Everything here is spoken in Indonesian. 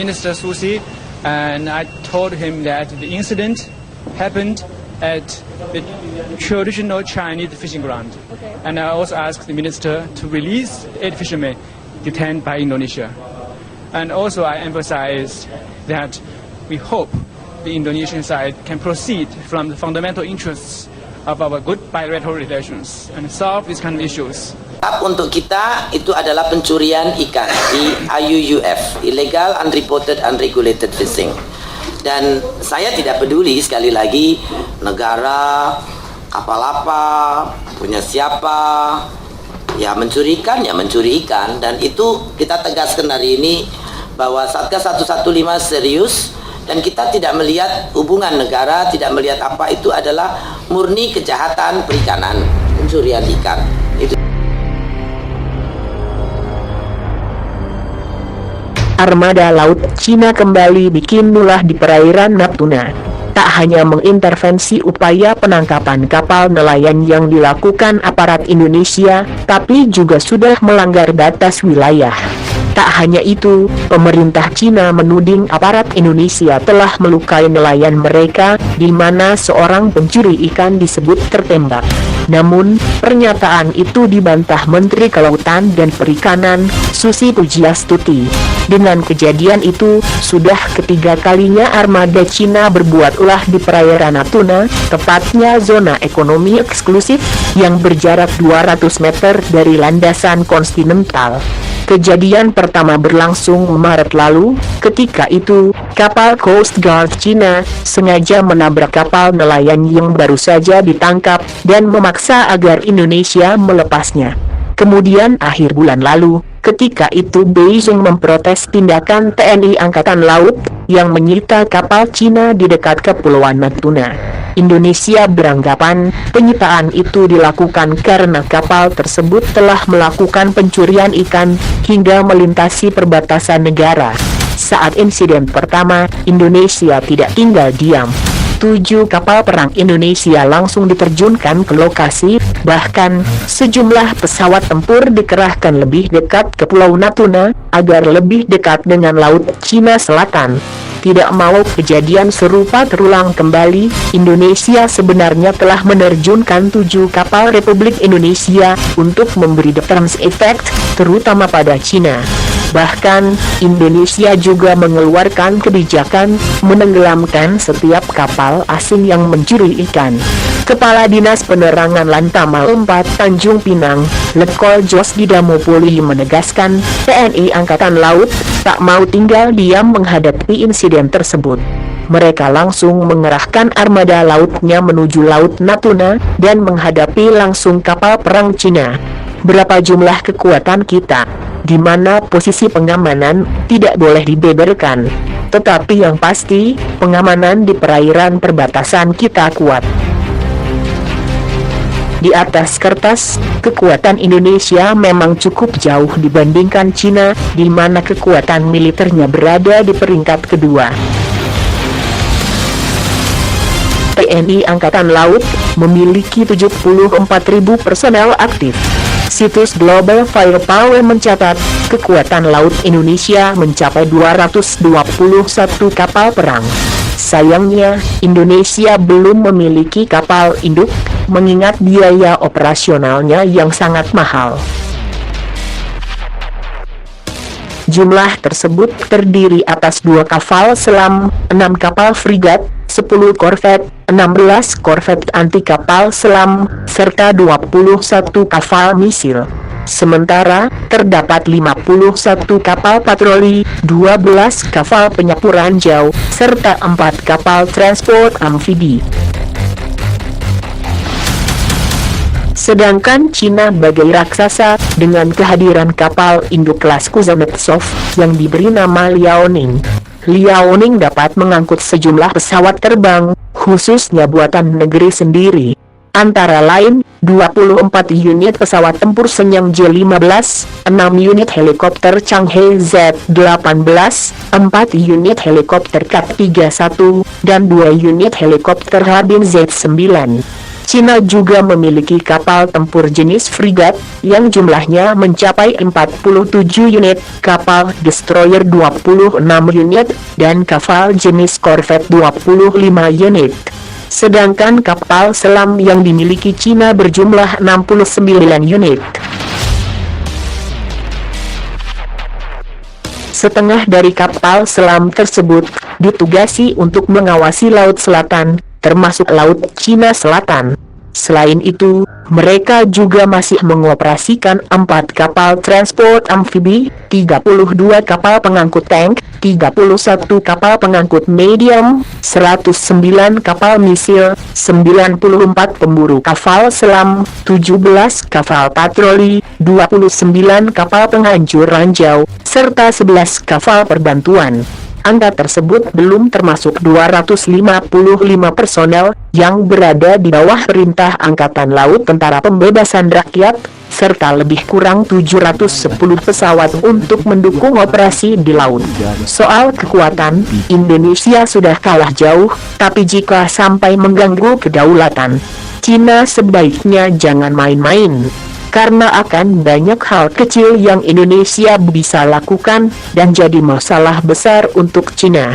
Minister Susi, and I told him that the incident happened at the traditional Chinese fishing ground. Okay. And I also asked the minister to release 8 fishermen detained by Indonesia. And also I emphasized that we hope the Indonesian side can proceed from the fundamental interests of our good bilateral relations and solve these kind of issues. Untuk kita itu adalah pencurian ikan di IUUF, Illegal Unreported Unregulated Fishing. Dan saya tidak peduli sekali lagi negara, kapal apa, punya siapa, ya mencuri ikan, dan itu kita tegaskan hari ini bahwa Satgas 115 serius dan kita tidak melihat hubungan negara, tidak melihat apa, itu adalah murni kejahatan perikanan, pencurian ikan. Itu Armada Laut Cina kembali bikin ulah di perairan Natuna. Tak hanya mengintervensi upaya penangkapan kapal nelayan yang dilakukan aparat Indonesia, tapi juga sudah melanggar batas wilayah. Tak hanya itu, pemerintah Cina menuding aparat Indonesia telah melukai nelayan mereka, di mana seorang pencuri ikan disebut tertembak. Namun, pernyataan itu dibantah Menteri Kelautan dan Perikanan, Susi Pujiastuti. Dengan kejadian itu, sudah ketiga kalinya armada Cina berbuat ulah di perairan Natuna, tepatnya zona ekonomi eksklusif, yang berjarak 200 meter dari landasan kontinental. Kejadian pertama berlangsung Maret lalu, ketika itu, kapal Coast Guard Cina sengaja menabrak kapal nelayan yang baru saja ditangkap dan memaksa agar Indonesia melepasnya. Kemudian akhir bulan lalu, ketika itu Beijing memprotes tindakan TNI Angkatan Laut yang menyita kapal Cina di dekat Kepulauan Natuna. Indonesia beranggapan penyitaan itu dilakukan karena kapal tersebut telah melakukan pencurian ikan hingga melintasi perbatasan negara. Saat insiden pertama, Indonesia tidak tinggal diam. 7 kapal perang Indonesia langsung diterjunkan ke lokasi, bahkan sejumlah pesawat tempur dikerahkan lebih dekat ke Pulau Natuna, agar lebih dekat dengan Laut Cina Selatan. Tidak mau kejadian serupa terulang kembali, Indonesia sebenarnya telah menerjunkan 7 kapal Republik Indonesia untuk memberi deterrence effect, terutama pada Cina. Bahkan, Indonesia juga mengeluarkan kebijakan menenggelamkan setiap kapal asing yang mencuri ikan. Kepala Dinas Penerangan Lantamal 4 Tanjung Pinang, Letkol Jos Didamopuli menegaskan, TNI Angkatan Laut tak mau tinggal diam menghadapi insiden tersebut. Mereka langsung mengerahkan armada lautnya menuju Laut Natuna dan menghadapi langsung kapal perang Cina. Berapa jumlah kekuatan kita? Di mana posisi pengamanan tidak boleh dibeberkan. Tetapi yang pasti, pengamanan di perairan perbatasan kita kuat. Di atas kertas, kekuatan Indonesia memang cukup jauh dibandingkan Cina, di mana kekuatan militernya berada di peringkat kedua. TNI Angkatan Laut memiliki 74.000 personel aktif. Situs Global Firepower mencatat, kekuatan laut Indonesia mencapai 221 kapal perang. Sayangnya, Indonesia belum memiliki kapal induk, mengingat biaya operasionalnya yang sangat mahal. Jumlah tersebut terdiri atas 2 kapal selam, 6 kapal frigat, 10 korvet, 16 korvet anti kapal selam, serta 21 kapal misil. Sementara, terdapat 51 kapal patroli, 12 kapal penyapu ranjau, serta 4 kapal transport amfibi. Sedangkan Cina bagai raksasa, dengan kehadiran kapal induk kelas Kuznetsov yang diberi nama Liaoning. Liaoning dapat mengangkut sejumlah pesawat terbang, khususnya buatan negeri sendiri. Antara lain, 24 unit pesawat tempur Shenyang J-15, 6 unit helikopter Changhe Z-18, 4 unit helikopter Kat-31, dan 2 unit helikopter Harbin Z-9. Cina juga memiliki kapal tempur jenis frigat yang jumlahnya mencapai 47 unit, kapal destroyer 26 unit, dan kapal jenis korvet 25 unit. Sedangkan kapal selam yang dimiliki Cina berjumlah 69 unit. Setengah dari kapal selam tersebut ditugasi untuk mengawasi Laut Selatan, termasuk Laut Cina Selatan. Selain itu, mereka juga masih mengoperasikan 4 kapal transport amfibi, 32 kapal pengangkut tank, 31 kapal pengangkut medium, 109 kapal misil, 94 pemburu kapal selam, 17 kapal patroli, 29 kapal penghancur ranjau, serta 11 kapal perbantuan. Angka tersebut belum termasuk 255 personel yang berada di bawah perintah Angkatan Laut Tentara Pembebasan Rakyat, serta lebih kurang 710 pesawat untuk mendukung operasi di laut. Soal kekuatan, Indonesia sudah kalah jauh, tapi jika sampai mengganggu kedaulatan, Cina sebaiknya jangan main-main. Karena akan banyak hal kecil yang Indonesia bisa lakukan dan jadi masalah besar untuk Cina.